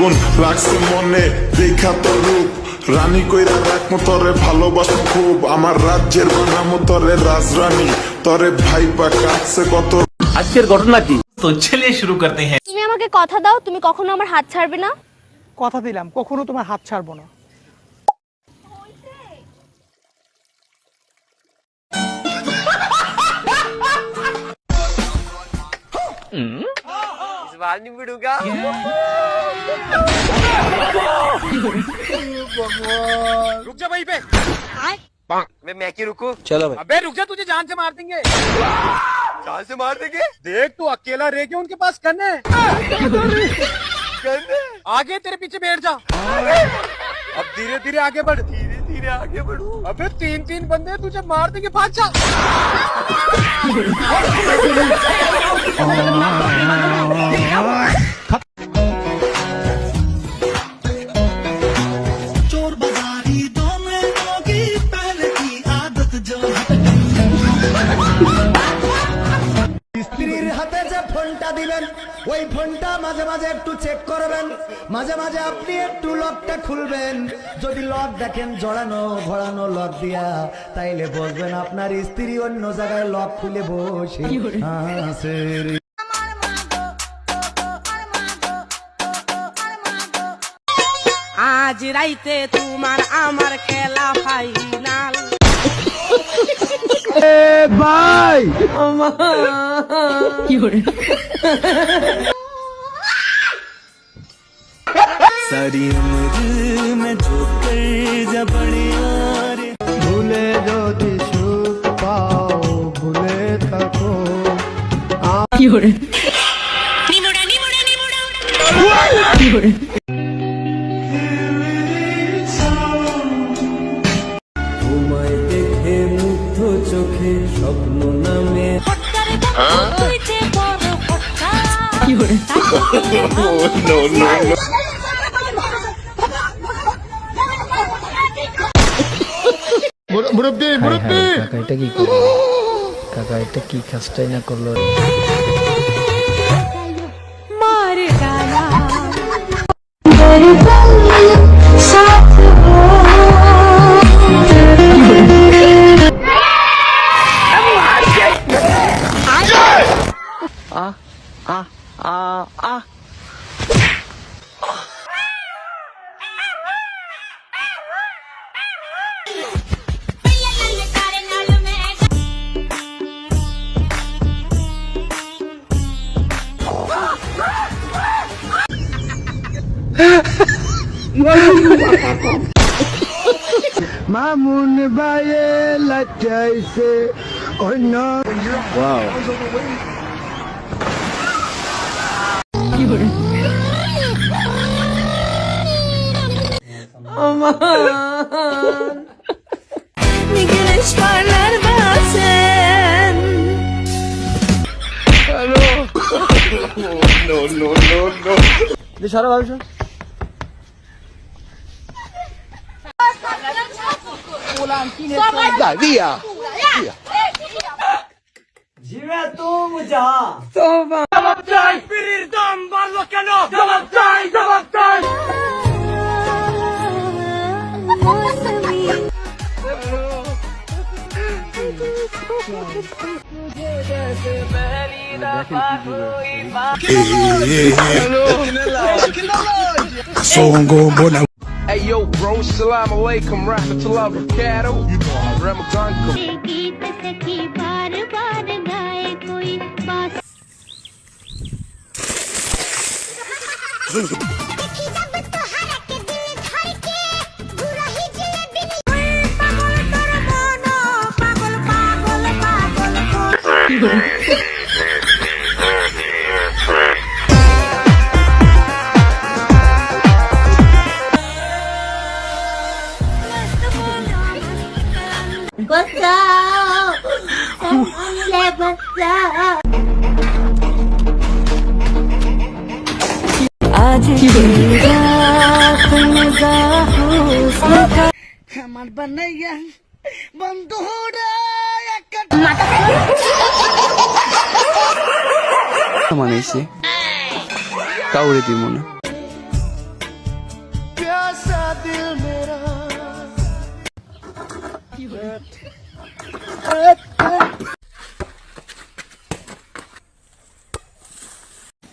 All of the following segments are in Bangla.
আগুন লাগছে মনে দেখা তোর রূপ রানী কইরা রাখমো তরে ভালোবাসো খুব আমার রাজ্যের বানামো তরে রাজরানী তরে ভাইপা কাটছে কত আজকের ঘটনা কি তো চলিয়ে শুরু করতে हैं তুমি আমাকে কথা দাও তুমি কখনো আমার হাত ছাড়বে না কথা দিলাম কখনো তোমার হাত ছাড়বো না इस बार नहीं बिड़ूंगा रुक जा वहीं पे मैं क्यों रुकूं चलो भाई अबे रुक जा तुझे जान से मार देंगे जान से मार देंगे देख तू अकेला रह के उनके पास गन है आगे तेरे पीछे बैठ जा अब धीरे धीरे आगे बढ़ धीरे धीरे आगे बढ़ू अबे तीन तीन बंदे तुझे मार देंगे भाग जा चोर बाजारी दो महीनों की पहले की आदत जो স্ত্রীর হাতে যে ফোনটা দিবেন ওই ফোনটা মাঝে মাঝে একটু চেক করবেন মাঝে মাঝে আপনি একটু লকটা খুলবেন যদি লক দেখেন জড়ানো ঘোরানো লক দিয়া তাইলে বুঝবেন আপনার স্ত্রী অন্য জায়গায় লক খুলে বসে আছে আজ রাইতে তোমার আমার খেলা ফাইনাল ভাই কি করে सारी उम्र में जो कर जा बड़े यार भूले যদি সুখ পাও ভুলে থাকো কি করে নিমোড়া নিমোড়া নিমোড়া কি করে তোমায় দেখে মুগ্ধ চোখে স্বপ্ন নামে কি করে মুরব্বি মুরব্বি কাকা এটা কি করলো কাকা এটা কি কাজটাই না করলো মার ডালা মামুন ভাইয়ে লাচাইছে অন্য কি করে aman ne güneş parlar bazen সারা ভাবছো জিবে তুম যা जवाब चाय पीर दम बालो केनो जवाब चाय Hey yo, bro, salam alaikum, rahmatullah barakatuh. You know how Ramadan comes. आज की रात मजा আমার বানাইয়া বন্ধুরা মানাইছে কাউরে দিব না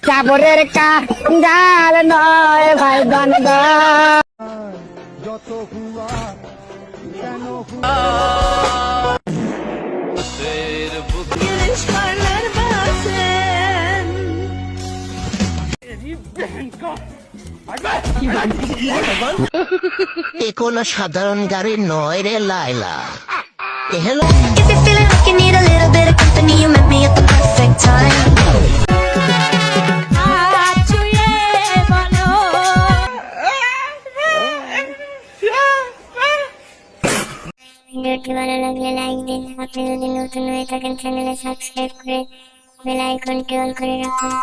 চাবরের কাল নয় ভাই গান গা যত হুয়া কেন এ কোনো সাধারণ গাড়ি নয় রে লাইলা এ হলো If you're feeling like you need a little bit of company, you met me at the perfect time. ভিডিওটি ভালো লাগলে লাইক দিন। আপনি যদি নতুন হয়ে থাকেন চ্যানেলে সাবস্ক্রাইব করে বেল আইকনটি অন করে রাখুন।